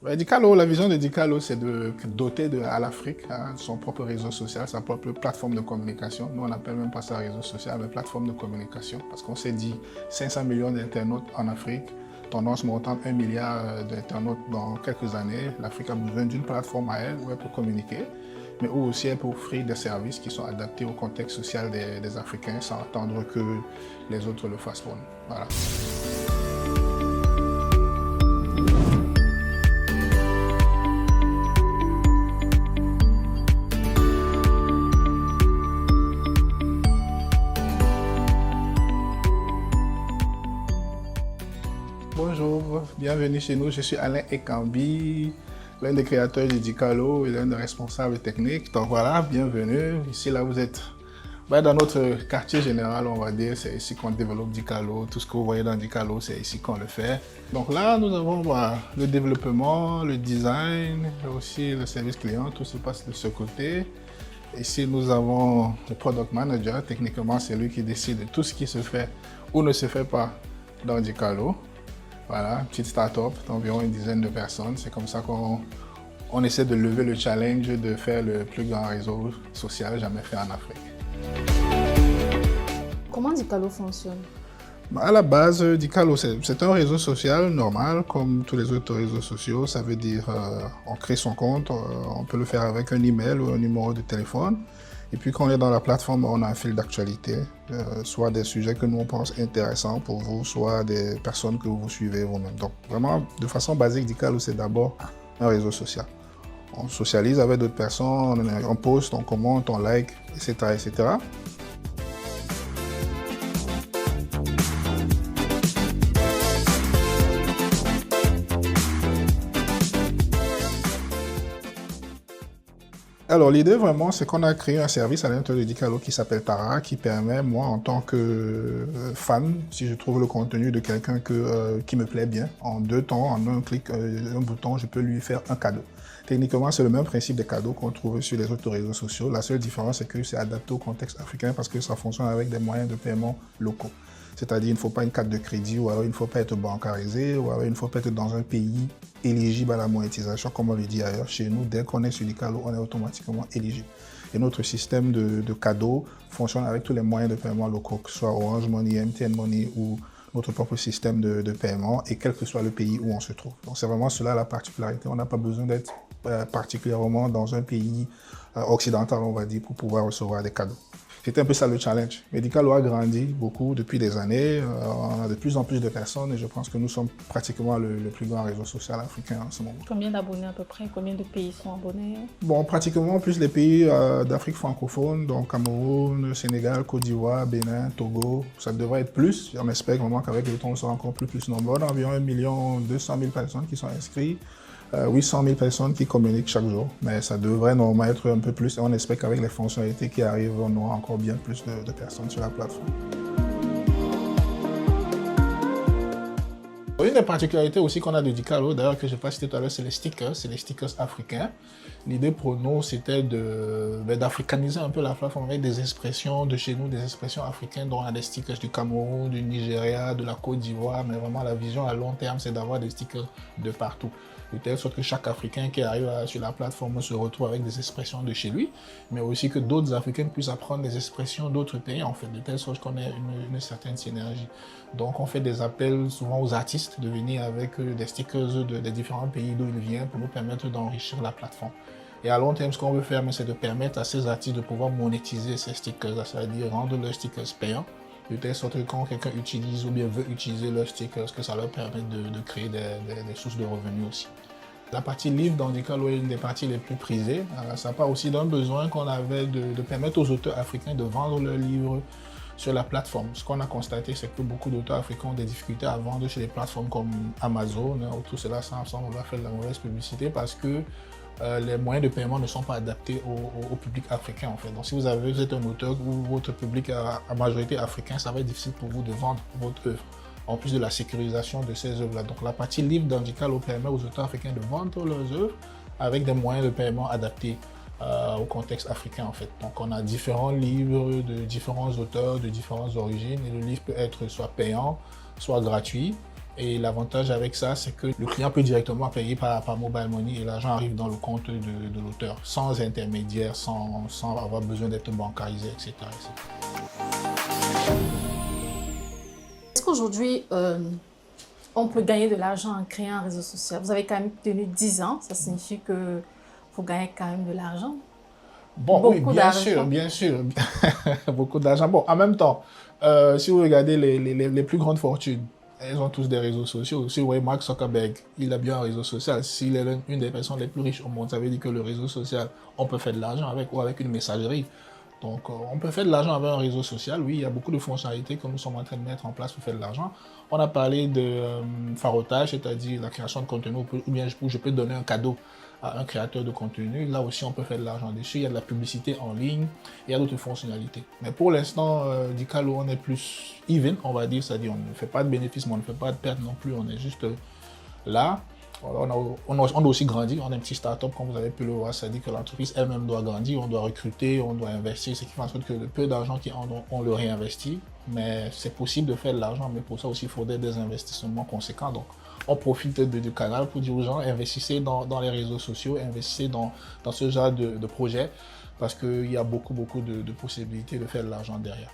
Ouais, Dicalo, la vision de Dicalo, c'est de doter à l'Afrique son propre réseau social, sa propre plateforme de communication. Nous, on n'appelle même pas ça réseau social, mais plateforme de communication. Parce qu'on s'est dit 500 millions d'internautes en Afrique, tendance montante 1 milliard d'internautes dans quelques années. L'Afrique a besoin d'une plateforme à elle où elle peut communiquer, mais où aussi elle peut offrir des services qui sont adaptés au contexte social des Africains sans attendre que les autres le fassent pour nous. Voilà. Bonjour, bienvenue chez nous. Je suis Alain Ekambi, l'un des créateurs de Dicalo et l'un des responsables techniques. Donc voilà, bienvenue. Ici, là, vous êtes dans notre quartier général, on va dire. C'est ici qu'on développe Dicalo. Tout ce que vous voyez dans Dicalo, c'est ici qu'on le fait. Donc là, nous avons le développement, le design, aussi le service client. Tout se passe de ce côté. Ici, nous avons le product manager. Techniquement, c'est lui qui décide de tout ce qui se fait ou ne se fait pas dans Dicalo. Voilà, petite start-up d'environ une dizaine de personnes. C'est comme ça qu'on essaie de lever le challenge de faire le plus grand réseau social jamais fait en Afrique. Comment Dicalo fonctionne? À la base, Dicalo, c'est un réseau social normal, comme tous les autres réseaux sociaux. Ça veut dire on crée son compte, on peut le faire avec un email ou un numéro de téléphone. Et puis quand on est dans la plateforme, on a un fil d'actualité, soit des sujets que nous on pense intéressants pour vous, soit des personnes que vous suivez vous-même. Donc vraiment, de façon basique, Dicalo, c'est d'abord un réseau social. On socialise avec d'autres personnes, on poste, on commente, on like, etc., etc. Alors l'idée vraiment, c'est qu'on a créé un service à l'intérieur de Dicalo qui s'appelle Tara, qui permet, moi en tant que fan, si je trouve le contenu de quelqu'un qui me plaît bien, en 2 temps, en un clic, un bouton, je peux lui faire un cadeau. Techniquement, c'est le même principe des cadeaux qu'on trouve sur les autres réseaux sociaux. La seule différence, c'est que c'est adapté au contexte africain parce que ça fonctionne avec des moyens de paiement locaux. C'est-à-dire, il ne faut pas une carte de crédit, ou alors il ne faut pas être bancarisé, ou alors il ne faut pas être dans un pays éligible à la monétisation, comme on le dit ailleurs. Chez nous, dès qu'on est sur Dicalo, on est automatiquement éligible. Et notre système de cadeaux fonctionne avec tous les moyens de paiement locaux, que ce soit Orange Money, MTN Money ou notre propre système de paiement, et quel que soit le pays où on se trouve. Donc c'est vraiment cela la particularité. On n'a pas besoin d'être particulièrement dans un pays occidental, on va dire, pour pouvoir recevoir des cadeaux. C'était un peu ça le challenge. Mais Dicalo a grandi beaucoup depuis des années. On a de plus en plus de personnes et je pense que nous sommes pratiquement le plus grand réseau social africain en ce moment. Combien d'abonnés à peu près? Combien de pays sont abonnés? Bon, pratiquement plus les pays d'Afrique francophone, donc Cameroun, Sénégal, Côte d'Ivoire, Bénin, Togo. Ça devrait être plus. On espère vraiment qu'avec le temps, on sera encore plus nombreux. On a environ 1 200 000 personnes qui sont inscrites. 800 000 personnes qui communiquent chaque jour, mais ça devrait normalement être un peu plus et on espère qu'avec les fonctionnalités qui arrivent, on aura encore bien plus de personnes sur la plateforme. Une des particularités aussi qu'on a de Dicalo, d'ailleurs que je n'ai pas cité tout à l'heure, c'est les stickers africains. L'idée pour nous, c'était d'africaniser un peu la plateforme avec des expressions de chez nous, des expressions africaines, dont on a des stickers du Cameroun, du Nigeria, de la Côte d'Ivoire, mais vraiment la vision à long terme, c'est d'avoir des stickers de partout. De telle sorte que chaque Africain qui arrive sur la plateforme se retrouve avec des expressions de chez lui, mais aussi que d'autres Africains puissent apprendre des expressions d'autres pays, en fait, de telle sorte qu'on ait une certaine synergie. Donc on fait des appels souvent aux artistes de venir avec des stickers des différents pays d'où ils viennent pour nous permettre d'enrichir la plateforme. Et à long terme, ce qu'on veut faire, c'est de permettre à ces artistes de pouvoir monétiser ces stickers, c'est-à-dire rendre leurs stickers payants, de telle sorte que quand quelqu'un utilise ou bien veut utiliser leurs stickers, que ça leur permette de créer des sources de revenus aussi. La partie livre dans Dicalo est une des parties les plus prisées. Ça part aussi d'un besoin qu'on avait de permettre aux auteurs africains de vendre leurs livres sur la plateforme. Ce qu'on a constaté, c'est que beaucoup d'auteurs africains ont des difficultés à vendre sur des plateformes comme Amazon, où tout cela semble vouloir faire de la mauvaise publicité parce que les moyens de paiement ne sont pas adaptés au public africain en fait. Donc si vous êtes un auteur ou votre public à majorité africain, ça va être difficile pour vous de vendre votre œuvre, en plus de la sécurisation de ces œuvres-là. Donc la partie libre dans Dicalo permet aux auteurs africains de vendre leurs œuvres avec des moyens de paiement adaptés au contexte africain en fait. Donc on a différents livres de différents auteurs, de différentes origines, et le livre peut être soit payant, soit gratuit. Et l'avantage avec ça, c'est que le client peut directement payer par mobile money et l'argent arrive dans le compte de l'auteur, sans intermédiaire, sans avoir besoin d'être bancarisé, etc. Est-ce qu'aujourd'hui, on peut gagner de l'argent en créant un réseau social? Vous avez quand même tenu 10 ans, ça signifie que vous gagnez quand même de l'argent. Bon, oui, bien sûr, beaucoup d'argent. Bon, en même temps, si vous regardez les plus grandes fortunes, elles ont tous des réseaux sociaux. Si vous voyez Mark Zuckerberg, il a bien un réseau social. S'il est une des personnes les plus riches au monde, ça veut dire que le réseau social, on peut faire de l'argent avec ou avec une messagerie. Donc, on peut faire de l'argent avec un réseau social. Oui, il y a beaucoup de fonctionnalités que nous sommes en train de mettre en place pour faire de l'argent. On a parlé de farotage, c'est-à-dire la création de contenu, ou bien je peux donner un cadeau à un créateur de contenu. Là aussi, on peut faire de l'argent dessus. Il y a de la publicité en ligne, il y a d'autres fonctionnalités. Mais pour l'instant, Dicalo, on est plus even, on va dire, c'est-à-dire on ne fait pas de bénéfices, mais on ne fait pas de pertes non plus. On est juste là. On doit aussi grandir, on est un petit start-up comme vous avez pu le voir, c'est-à-dire que l'entreprise elle-même doit grandir, on doit recruter, on doit investir, ce qui fait en sorte que le peu d'argent qui en ont, on le réinvestit, mais c'est possible de faire de l'argent, mais pour ça aussi il faudrait des investissements conséquents. Donc on profite du canal pour dire aux gens, investissez dans les réseaux sociaux, investissez dans ce genre de projet, parce qu'il y a beaucoup de possibilités de faire de l'argent derrière.